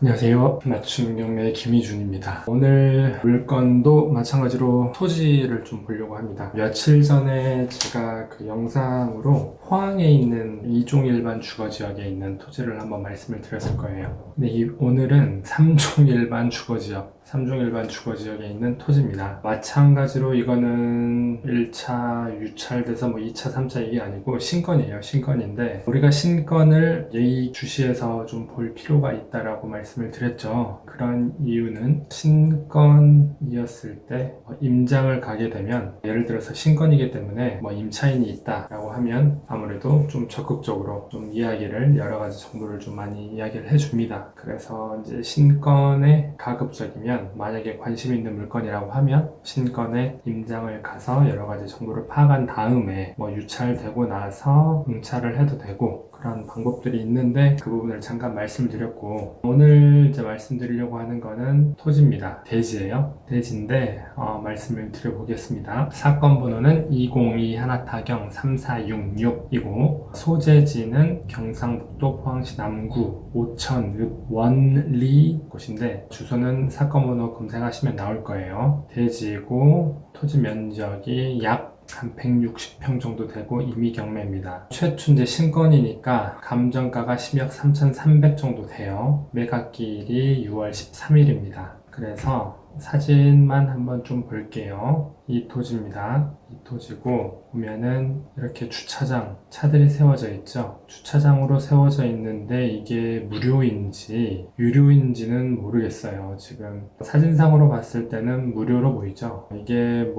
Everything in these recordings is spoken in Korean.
안녕하세요. 맞춤 경매 김희준입니다. 오늘 물건도 마찬가지로 토지를 좀 보려고 합니다. 며칠 전에 제가 그 영상으로 포항에 있는 이종일반 주거지역에 있는 토지를 한번 말씀을 드렸을 거예요. 근데 오늘은 삼종일반 주거지역, 삼종일반 주거지역에 있는 토지입니다. 마찬가지로 이거는 1차 유찰돼서 2차, 3차 이게 아니고 신건이에요. 신건인데 우리가 신건을 예의주시해서 좀 볼 필요가 있다라고 말씀을 드렸죠. 그런 이유는 신건이었을 때 임장을 가게 되면 예를 들어서 신건이기 때문에 임차인이 있다라고 하면 아무래도 좀 적극적으로 좀 이야기를 여러 가지 정보를 좀 많이 이야기를 해줍니다. 그래서 이제 신건에 가급적이면 만약에 관심 있는 물건이라고 하면 신건에 임장을 가서 여러 가지 정보를 파악한 다음에 유찰되고 나서 응찰을 해도 되고 그런 방법들이 있는데 그 부분을 잠깐 말씀드렸고 오늘 이제 말씀드리려고 하는 거는 토지입니다. 대지예요. 대지인데 말씀을 드려보겠습니다. 사건 번호는 202 하나타경 3466이고 소재지는 경상북도 포항시 남구 오천읍 원리 곳인데 주소는 사건 번호 검색하시면 나올 거예요. 대지이고 토지 면적이 약 한 160평 정도 되고 임의경매입니다. 최춘제 신건이니까 감정가가 10억 3,300 정도 돼요. 매각일이 6월 13일입니다. 그래서 사진만 한번 좀 볼게요. 이 토지입니다. 이 토지고 보면은 이렇게 주차장 차들이 세워져 있죠. 주차장으로 세워져 있는데 이게 무료인지 유료인지는 모르겠어요. 지금 사진상으로 봤을 때는 무료로 보이죠. 이게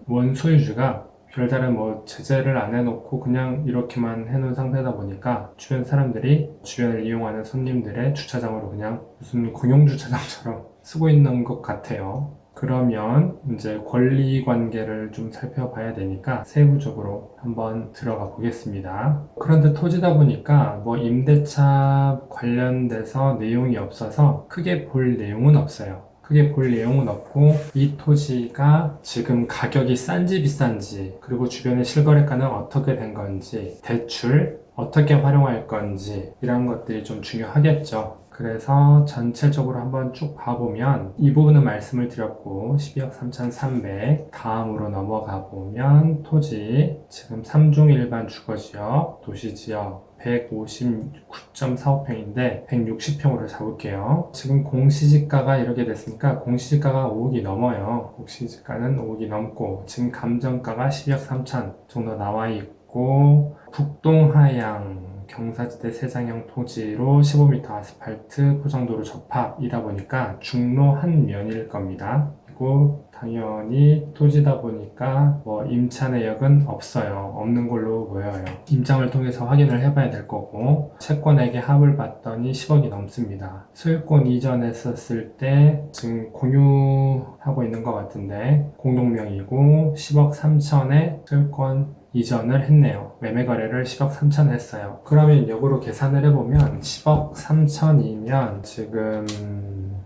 원소유주가 별다른 제재를 안 해놓고 그냥 이렇게만 해놓은 상태다 보니까 주변 사람들이 주변을 이용하는 손님들의 주차장으로 그냥 무슨 공용주차장처럼 쓰고 있는 것 같아요. 그러면 이제 권리 관계를 좀 살펴봐야 되니까 세부적으로 한번 들어가 보겠습니다. 그런데 토지다 보니까 임대차 관련돼서 내용이 없어서 크게 볼 내용은 없어요. 크게 볼 내용은 없고 이 토지가 지금 가격이 싼지 비싼지 그리고 주변의 실거래가는 어떻게 된 건지 대출 어떻게 활용할 건지 이런 것들이 좀 중요하겠죠. 그래서 전체적으로 한번 쭉 봐보면 이 부분은 말씀을 드렸고 12억 3,300 다음으로 넘어가 보면 토지 지금 3종 일반 주거지역 도시지역 159.45평인데 160평으로 잡을게요. 지금 공시지가가 이렇게 됐으니까 공시지가가 5억이 넘어요. 공시지가는 5억이 넘고 지금 감정가가 12억 3천 정도 나와 있고 북동하양 경사지대 세장형 토지로 15m 아스팔트 포장도로 접합이다 보니까 중로 한 면일 겁니다. 그리고 당연히 토지다 보니까 임차 내역은 없어요. 없는 걸로 보여요. 임장을 통해서 확인을 해봐야 될 거고 채권액의 합을 봤더니 10억이 넘습니다. 소유권 이전했었을 때 지금 공유하고 있는 것 같은데 공동명의고 10억 3천에 소유권 이전을 했네요. 매매 거래를 10억 3천 했어요. 그러면 역으로 계산을 해보면 10억 3천이면 지금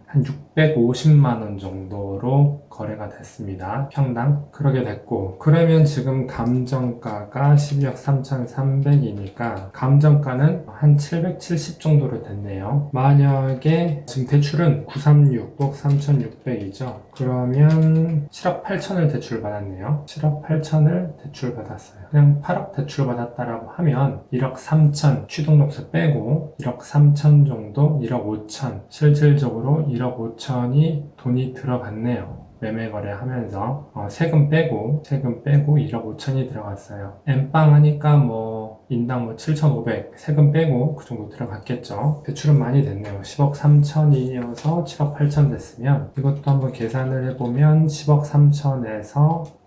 한 650만원 정도로 거래가 됐습니다. 평당. 그러게 됐고 그러면 지금 감정가가 12억 3,300이니까 감정가는 한 770 정도로 됐네요. 만약에 지금 대출은 936, 6억 3,600이죠. 그러면 7억 8천을 대출받았네요. 7억 8천을 대출받았어요. 그냥 8억 대출받았다라고 하면 1억 3천 취등록세 빼고 1억 3천 정도 1억 5천 실질적으로 1억 5천이 돈이 들어갔네요. 매매 거래하면서 세금 빼고 1억 5천이 들어갔어요. 엠빵 하니까 인당 7,500 세금 빼고 그 정도 들어갔겠죠. 대출은 많이 됐네요. 10억 3천이어서 7억 8천 됐으면 이것도 한번 계산을 해보면 10억 3천에서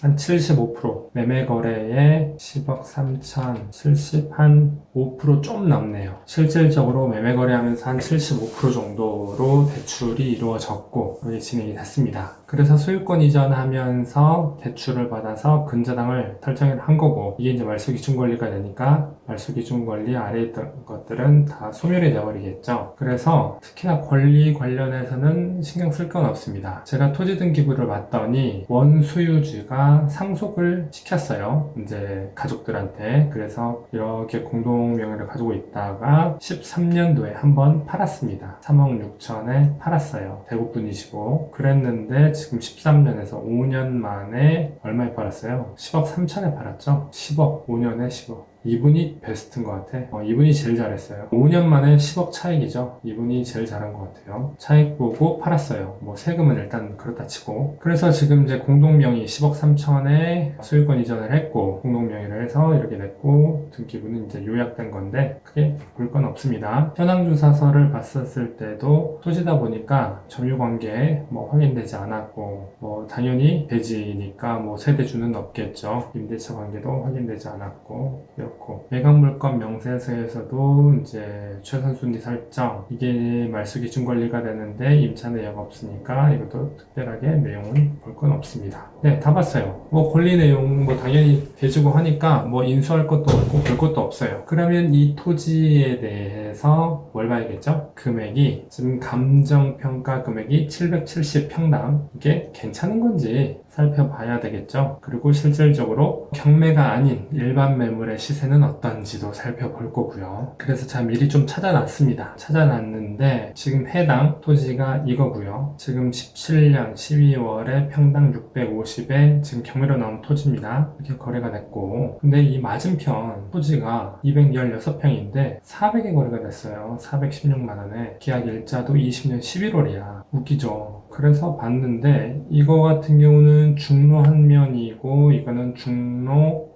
한 75% 매매 거래에 10억 3천 70 한 5% 남네요. 실질적으로 매매 거래하면서 한 75% 정도로 대출이 이루어졌고 그게 진행이 됐습니다. 그래서 소유권 이전하면서 대출을 받아서 근저당을 설정을 한 거고 이게 이제 말소기준 권리가 되니까 말소기준 권리 아래에 있던 것들은 다 소멸이 되어버리겠죠. 그래서 특히나 권리 관련해서는 신경 쓸 건 없습니다. 제가 토지등기부를 봤더니 소유주가 상속을 시켰어요. 이제 가족들한테. 그래서 이렇게 공동명의를 가지고 있다가 13년도에 한번 팔았습니다. 3억 6천에 팔았어요. 대구 분이시고. 그랬는데 지금 13년에서 5년 만에 얼마에 팔았어요? 10억 3천에 팔았죠? 10억, 5년에 10억. 이분이 베스트인 것 같아. 이분이 제일 잘했어요. 5년 만에 10억 차익이죠. 이분이 제일 잘한 것 같아요. 차익 보고 팔았어요. 뭐 세금은 일단 그렇다 치고. 그래서 지금 이제 공동명의 10억 3천에 소유권 이전을 했고, 공동명의를 해서 이렇게 냈고, 등기부는 이제 요약된 건데 크게 볼 건 없습니다. 현황조사서를 봤었을 때도 토지다 보니까 점유관계 뭐 확인되지 않았고, 뭐 당연히 대지니까 뭐 세대주는 없겠죠. 임대차 관계도 확인되지 않았고, 그렇고 매각물건 명세서에서도 이제 최선순위 설정 이게 말소기준 권리가 되는데 임차 내역 없으니까 이것도 특별하게 내용은 볼 건 없습니다. 네, 다 봤어요. 뭐 권리 내용 뭐 당연히 대주고 하니까 뭐 인수할 것도 없고 볼 것도 없어요. 그러면 이 토지에 대해서 뭘 봐야겠죠? 금액이 지금 감정평가 금액이 770평당 이게 괜찮은 건지 살펴봐야 되겠죠. 그리고 실질적으로 경매가 아닌 일반 매물의 시세는 어떤지도 살펴볼 거고요. 그래서 제가 미리 좀 찾아놨습니다. 찾아놨는데 지금 해당 토지가 이거고요. 지금 17년 12월에 평당 650에 지금 경매로 나온 토지입니다. 이렇게 거래가 됐고, 근데 이 맞은편 토지가 216평인데 400에 거래가 됐어요. 416만원에. 계약 일자도 20년 11월이야. 웃기죠. 그래서 봤는데 이거 같은 경우는 중로 한 면이고 이거는 중로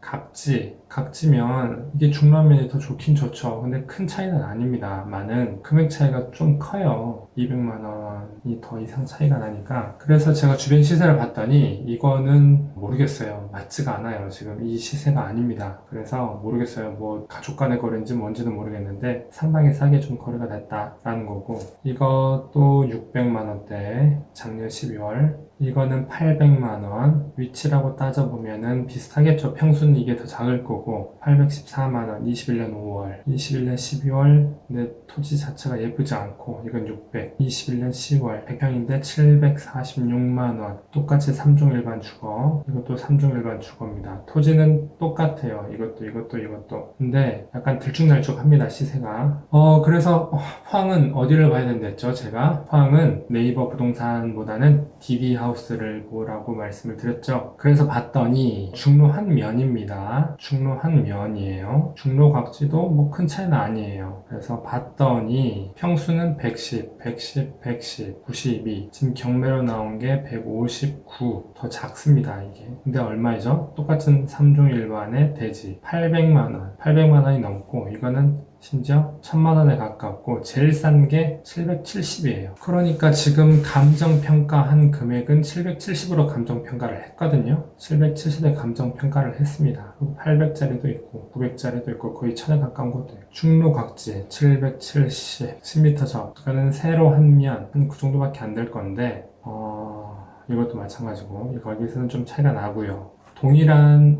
각지면 이게 중로 한 면이 더 좋긴 좋죠. 근데 큰 차이는 아닙니다. 많은 금액 차이가 좀 커요. 200만 원이 더 이상 차이가 나니까. 그래서 제가 주변 시세를 봤더니 이거는 모르겠어요. 맞지가 않아요. 지금 이 시세가 아닙니다. 그래서 모르겠어요. 뭐 가족 간의 거래인지 뭔지는 모르겠는데 상당히 싸게 좀 거래가 됐다라는 거고, 이것도 600만 원대 작년 12월, 이거는 800만원. 위치라고 따져보면은 비슷하겠죠. 평수는 이게 더 작을 거고 814만원 21년 5월 21년 12월. 근데 토지 자체가 예쁘지 않고 이건 600 21년 10월 100평인데 746만원. 똑같이 3종 일반 주거, 이것도 3종 일반 주거입니다. 토지는 똑같아요. 이것도 근데 약간 들쭉날쭉합니다. 시세가. 그래서 황은 어디를 봐야 된댔죠? 제가 황은 네이버 부동산보다는 DB하우스를 보라고 말씀을 드렸죠. 그래서 봤더니 중로 한 면입니다. 중로 한 면이에요. 중로 각지도 뭐 큰 차이는 아니에요. 그래서 봤더니 평수는 110, 92. 지금 경매로 나온 게 159. 더 작습니다, 이게. 근데 얼마이죠? 똑같은 3종 일반의 대지 800만원이 넘고, 이거는 심지어 1000만원에 가깝고, 제일 싼 게 770이에요. 그러니까 지금 감정평가한 금액은 770으로 감정평가를 했거든요. 770에 감정평가를 했습니다. 800짜리도 있고 900짜리도 있고 거의 1000에 가까운 것도 있고. 중로각지 770 10m 접. 이거는 세로 한 면 한 그 정도밖에 안 될 건데 이것도 마찬가지고 거기서는 좀 차이가 나고요. 동일한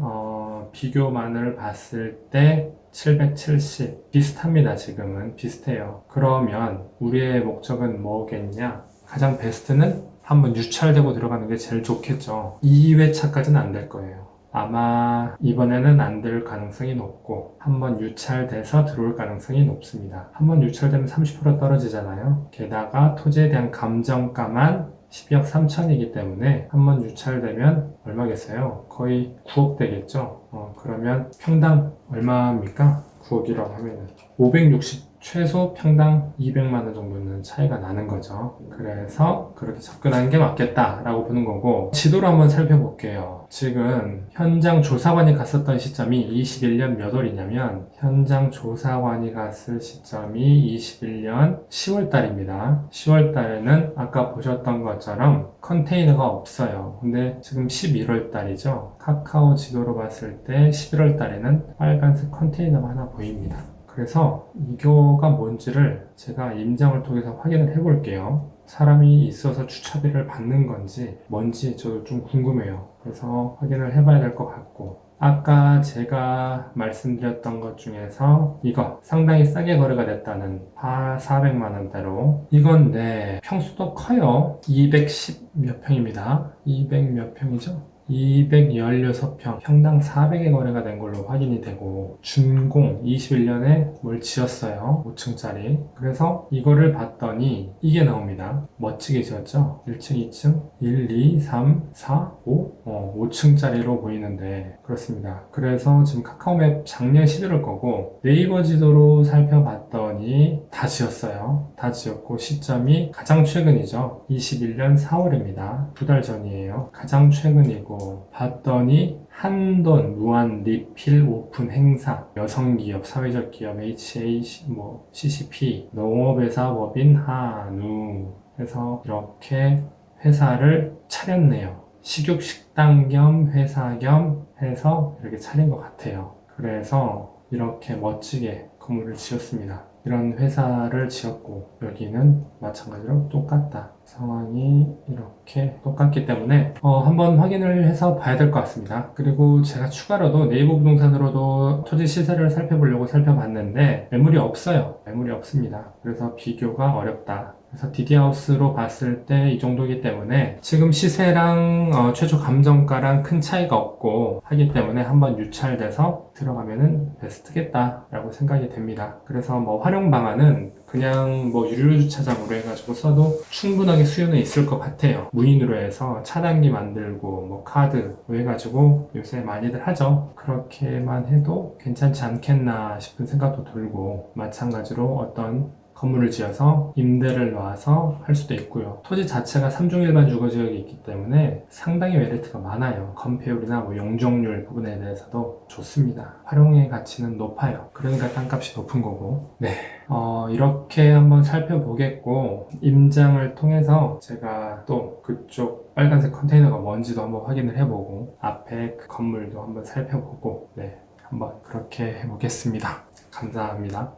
비교만을 봤을 때 770 비슷합니다. 지금은 비슷해요. 그러면 우리의 목적은 뭐겠냐? 가장 베스트는 한번 유찰되고 들어가는 게 제일 좋겠죠. 2회차까지는 안 될 거예요. 아마 이번에는 안 될 가능성이 높고, 한번 유찰돼서 들어올 가능성이 높습니다. 한번 유찰되면 30% 떨어지잖아요. 게다가 토지에 대한 감정가만 12억 3천이기 때문에 한번 유찰되면 얼마겠어요? 거의 9억 되겠죠. 그러면 평당 얼마입니까? 9억이라고 하면은 560, 최소 평당 200만원 정도는 차이가 나는 거죠. 그래서 그렇게 접근하는 게 맞겠다라고 보는 거고, 지도를 한번 살펴볼게요. 지금 현장 조사관이 갔었던 시점이 21년 몇 월이냐면, 현장 조사관이 갔을 시점이 21년 10월 달입니다. 10월 달에는 아까 보셨던 것처럼 컨테이너가 없어요. 근데 지금 11월 달이죠. 카카오 지도로 봤을 때 11월 달에는 빨간색 컨테이너가 하나 보입니다. 그래서 이거가 뭔지를 제가 임장을 통해서 확인을 해볼게요. 사람이 있어서 주차비를 받는 건지 뭔지 저도 좀 궁금해요. 그래서 확인을 해봐야 될 것 같고, 아까 제가 말씀드렸던 것 중에서 이거 상당히 싸게 거래가 됐다는 400만원대로 이건데 평수도 커요. 210 몇 평입니다. 200 몇 평이죠? 216평, 평당 400에 거래가 된 걸로 확인이 되고 준공 21년에 뭘 지었어요. 5층짜리. 그래서 이거를 봤더니 이게 나옵니다. 멋지게 지었죠? 1층, 2층, 1, 2, 3, 4, 5? 5층짜리로 보이는데 그렇습니다. 그래서 지금 카카오맵 작년 11월 거고 네이버 지도로 살펴봤더니 다 지었어요. 다 지었고 시점이 가장 최근이죠. 21년 4월입니다. 2달 전이에요. 가장 최근이고 봤더니 한돈 무한 리필 오픈 행사 여성기업 사회적 기업 HA CCP 농업회사 법인 한우 해서 이렇게 회사를 차렸네요. 식육식당 겸 회사 겸 해서 이렇게 차린 것 같아요. 그래서 이렇게 멋지게 건물을 지었습니다. 이런 회사를 지었고 여기는 마찬가지로 똑같다. 상황이 이렇게 똑같기 때문에 한번 확인을 해서 봐야 될 것 같습니다. 그리고 제가 추가로도 네이버 부동산으로도 토지 시세를 살펴보려고 살펴봤는데 매물이 없어요. 매물이 없습니다. 그래서 비교가 어렵다. 그래서 DD하우스로 봤을 때 이 정도이기 때문에 지금 시세랑 최초 감정가랑 큰 차이가 없고 하기 때문에 한번 유찰돼서 들어가면은 베스트겠다라고 생각이 됩니다. 그래서 활용 방안은 그냥 유료 주차장으로 해가지고 써도 충분하게 수요는 있을 것 같아요. 무인으로 해서 차단기 만들고 카드 해가지고 요새 많이들 하죠. 그렇게만 해도 괜찮지 않겠나 싶은 생각도 들고 마찬가지로 어떤 건물을 지어서 임대를 놔서 할 수도 있고요. 토지 자체가 3중 일반 주거지역이 있기 때문에 상당히 메리트가 많아요. 건폐율이나 용적률 부분에 대해서도 좋습니다. 활용의 가치는 높아요. 그러니까 땅값이 높은 거고. 네, 이렇게 한번 살펴보겠고 임장을 통해서 제가 또 그쪽 빨간색 컨테이너가 뭔지도 한번 확인을 해보고 앞에 그 건물도 한번 살펴보고 네, 한번 그렇게 해보겠습니다. 감사합니다.